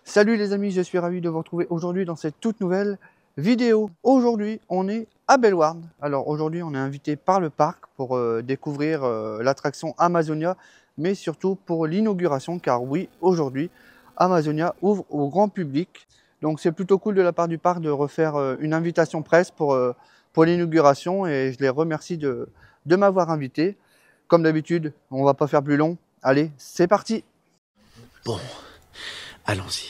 Salut les amis, je suis ravi de vous retrouver aujourd'hui dans cette toute nouvelle vidéo. Aujourd'hui, on est à Bellewaerde. Alors aujourd'hui, on est invité par le parc pour découvrir l'attraction Amazonia, mais surtout pour l'inauguration, car oui, aujourd'hui, Amazonia ouvre au grand public. Donc c'est plutôt cool de la part du parc de refaire une invitation presse pour l'inauguration, et je les remercie de m'avoir invité. Comme d'habitude, on va pas faire plus long. Allez, c'est parti! Bon, allons-y.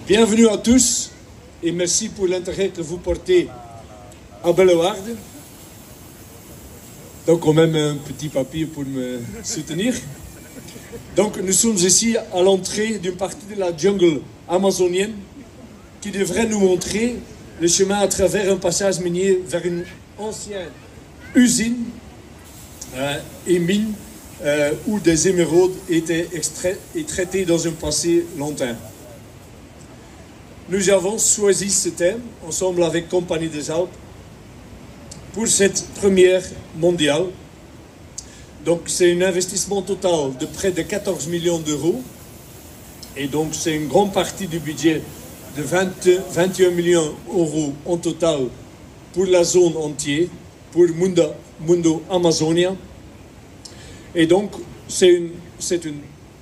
Bienvenue à tous et merci pour l'intérêt que vous portez à Bellewaerde. Donc on même un petit papier pour me soutenir. Donc nous sommes ici à l'entrée d'une partie de la jungle amazonienne qui devrait nous montrer le chemin à travers un passage minier vers une ancienne usine et mine où des émeraudes étaient extraites et traitées dans un passé lointain. Nous avons choisi ce thème, ensemble avec Compagnie des Alpes, pour cette première mondiale. Donc c'est un investissement total de près de 14 millions d'euros. Et donc c'est une grande partie du budget de 21 millions d'euros en total pour la zone entière, pour Mundo Amazonia. Et donc c'est une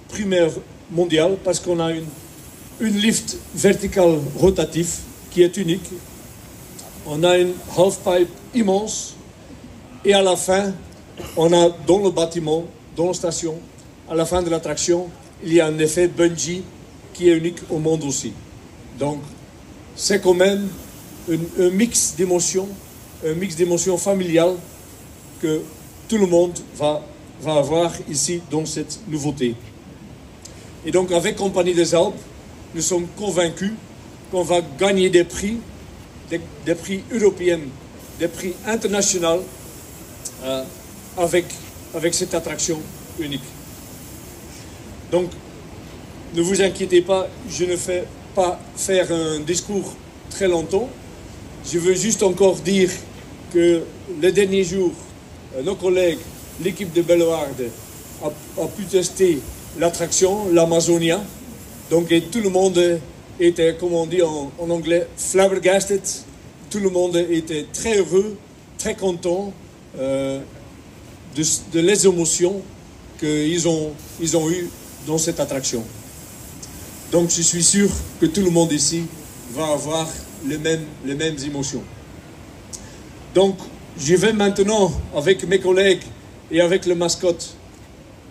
première mondiale parce qu'on a une lift vertical rotatif qui est unique. On a une half-pipe immense et à la fin, on a dans le bâtiment, dans la station, à la fin de l'attraction, il y a un effet bungee qui est unique au monde aussi. Donc, c'est quand même un mix d'émotions familiales que tout le monde va avoir ici dans cette nouveauté. Et donc, avec Compagnie des Alpes, nous sommes convaincus qu'on va gagner des prix européens, des prix internationaux avec cette attraction unique. Donc, ne vous inquiétez pas, je ne vais pas faire un discours très longtemps. Je veux juste encore dire que le dernier jour, nos collègues, l'équipe de Bellewaerde, a pu tester l'attraction, l'Amazonia. Donc et tout le monde était, comme on dit en anglais, flabbergasted. Tout le monde était très heureux, très content de les émotions qu'ils ont eues dans cette attraction. Donc je suis sûr que tout le monde ici va avoir les mêmes émotions. Donc je vais maintenant, avec mes collègues et avec le mascotte,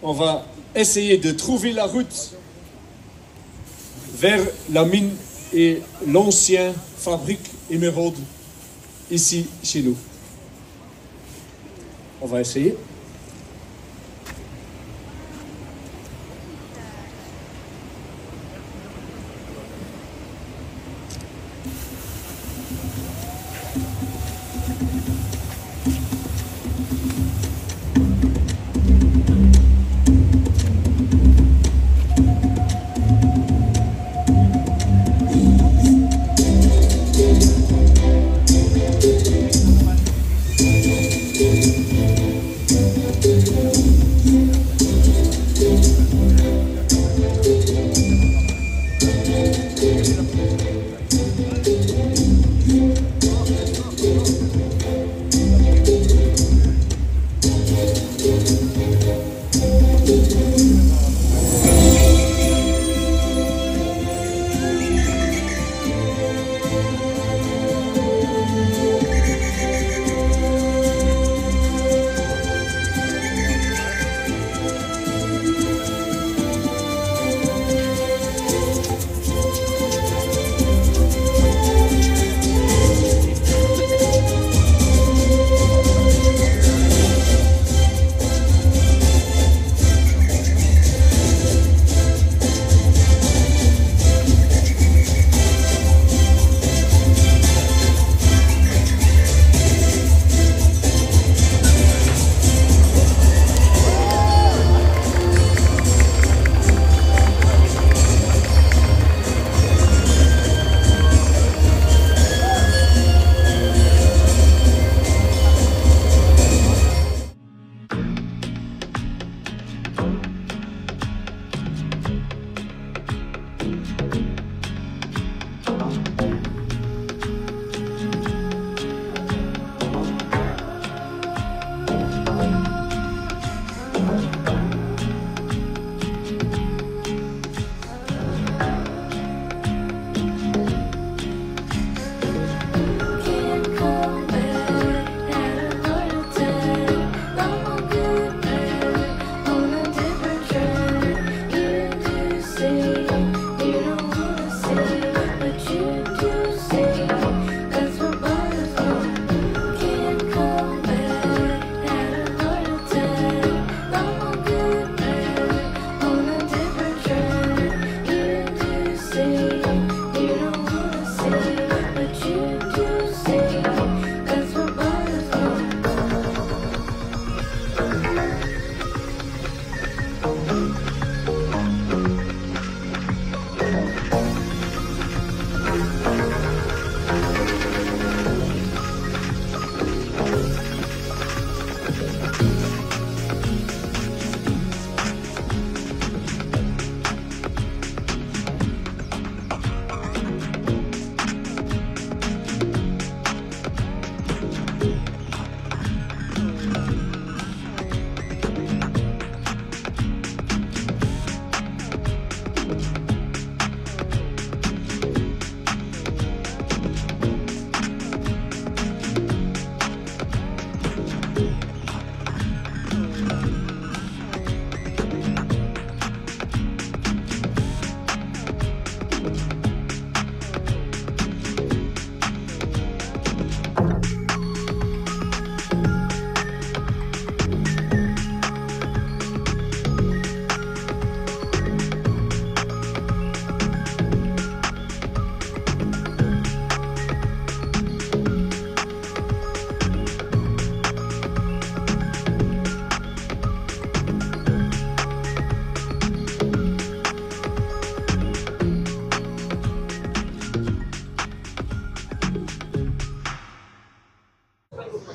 on va essayer de trouver la route vers la mine et l'ancienne fabrique émeraude ici chez nous. On va essayer.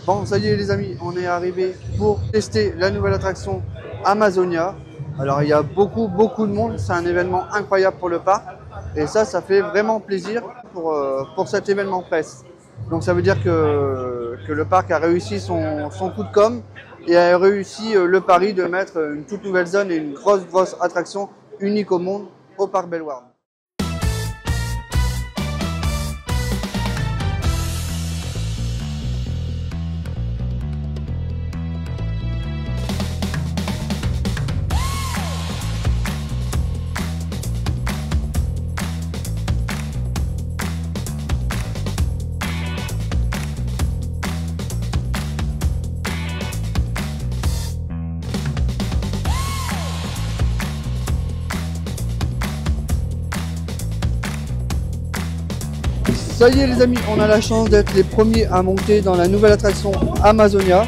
Bon, ça y est les amis, on est arrivé pour tester la nouvelle attraction Amazonia. Alors il y a beaucoup de monde, c'est un événement incroyable pour le parc. Et ça fait vraiment plaisir pour cet événement presse. Donc ça veut dire que le parc a réussi son coup de com' et a réussi le pari de mettre une toute nouvelle zone et une grosse attraction unique au monde au parc Bellewaerde. Ça y est les amis, on a la chance d'être les premiers à monter dans la nouvelle attraction Amazonia.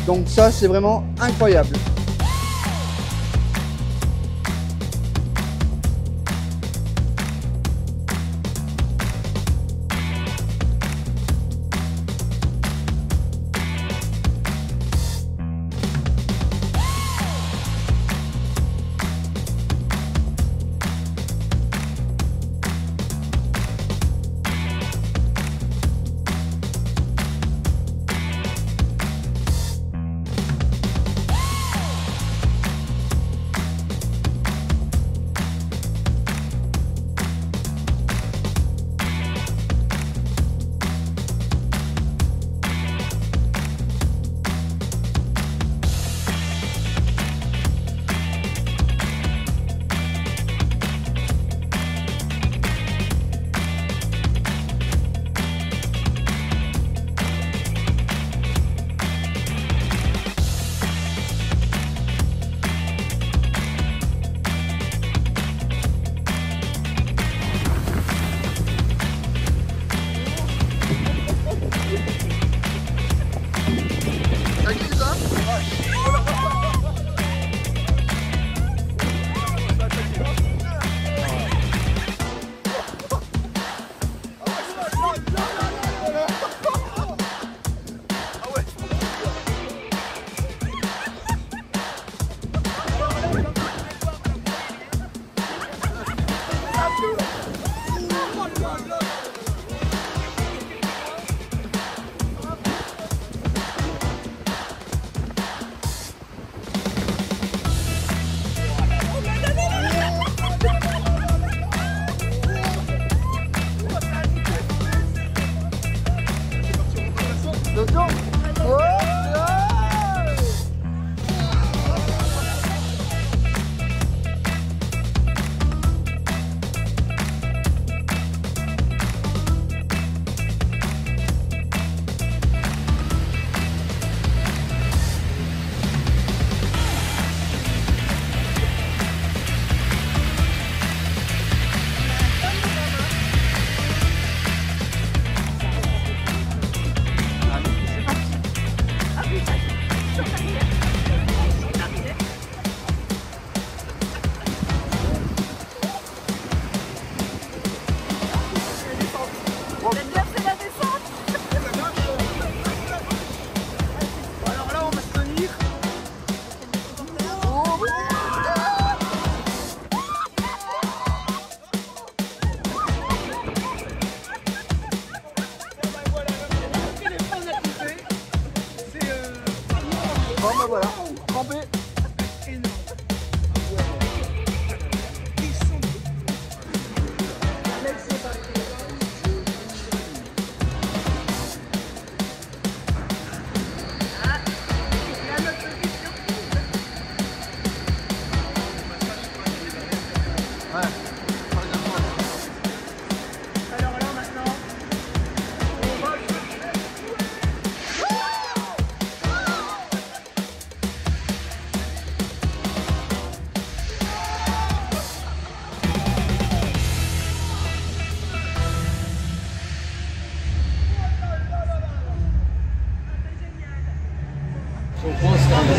Donc ça c'est vraiment incroyable.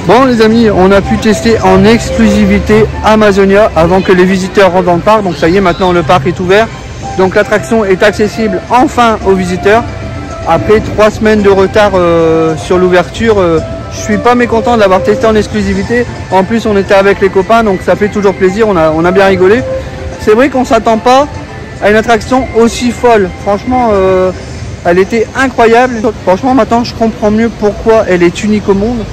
Bon les amis, on a pu tester en exclusivité Amazonia avant que les visiteurs rentrent dans le parc. Donc ça y est, maintenant le parc est ouvert. Donc l'attraction est accessible enfin aux visiteurs. Après 3 semaines de retard sur l'ouverture, je suis pas mécontent de l'avoir testé en exclusivité. En plus on était avec les copains, donc ça fait toujours plaisir, on a bien rigolé. C'est vrai qu'on s'attend pas à une attraction aussi folle. Franchement, elle était incroyable. Franchement maintenant je comprends mieux pourquoi elle est unique au monde.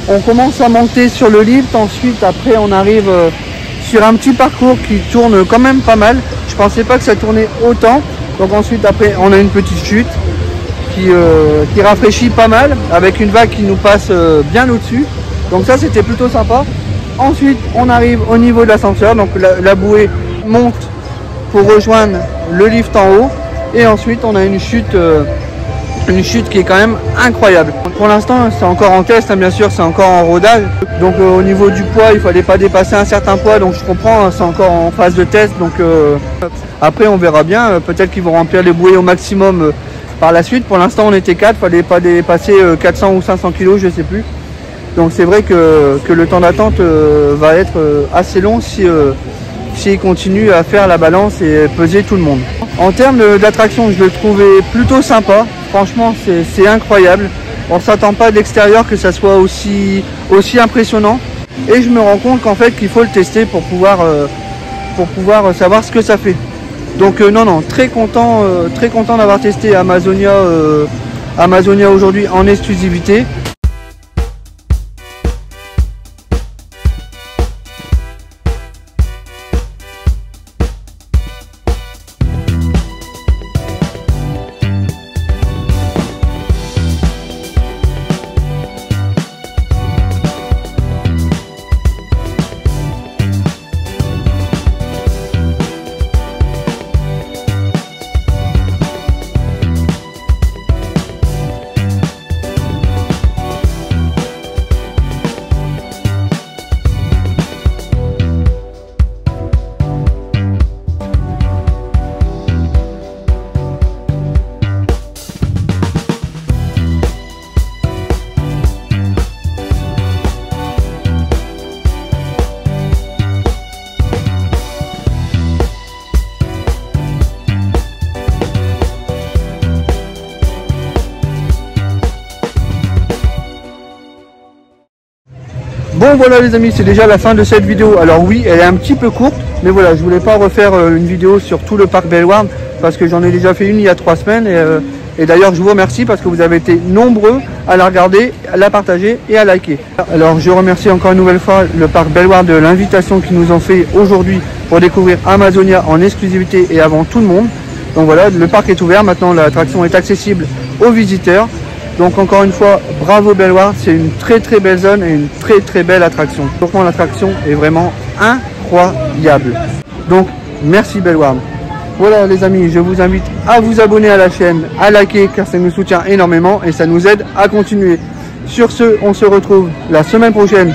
On commence à monter sur le lift, ensuite après on arrive sur un petit parcours qui tourne quand même pas mal. Je pensais pas que ça tournait autant. Donc ensuite après on a une petite chute qui rafraîchit pas mal avec une vague qui nous passe bien au-dessus. Donc ça c'était plutôt sympa. Ensuite on arrive au niveau de l'ascenseur, donc la bouée monte pour rejoindre le lift en haut. Et ensuite on a une chute une chute qui est quand même incroyable. Pour l'instant c'est encore en test, hein, bien sûr c'est encore en rodage, donc au niveau du poids il fallait pas dépasser un certain poids, donc je comprends, hein, c'est encore en phase de test, donc après on verra bien, peut-être qu'ils vont remplir les bouées au maximum par la suite. Pour l'instant on était 4, fallait pas dépasser 400 ou 500 kg, je sais plus, donc c'est vrai que le temps d'attente va être assez long s'ils continuent à faire la balance et peser tout le monde. En termes d'attraction, je le trouvais plutôt sympa. Franchement, c'est incroyable. On ne s'attend pas de l'extérieur que ça soit aussi impressionnant. Et je me rends compte qu'en fait, qu'il faut le tester pour pouvoir savoir ce que ça fait. Donc non, très content d'avoir testé Amazonia aujourd'hui en exclusivité. Bon voilà les amis, c'est déjà la fin de cette vidéo. Alors oui, elle est un petit peu courte, mais voilà, je voulais pas refaire une vidéo sur tout le parc Bellewaerde parce que j'en ai déjà fait une il y a 3 semaines et d'ailleurs je vous remercie parce que vous avez été nombreux à la regarder, à la partager et à liker. Alors je remercie encore une nouvelle fois le parc Bellewaerde de l'invitation qu'ils nous ont fait aujourd'hui pour découvrir Amazonia en exclusivité et avant tout le monde. Donc voilà, le parc est ouvert, maintenant l'attraction est accessible aux visiteurs. Donc encore une fois, bravo Bellewaerde, c'est une très belle zone et une très belle attraction. Pourtant l'attraction est vraiment incroyable. Donc merci Bellewaerde. Voilà les amis, je vous invite à vous abonner à la chaîne, à liker car ça nous soutient énormément et ça nous aide à continuer. Sur ce, on se retrouve la semaine prochaine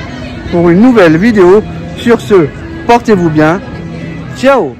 pour une nouvelle vidéo. Sur ce, portez-vous bien. Ciao!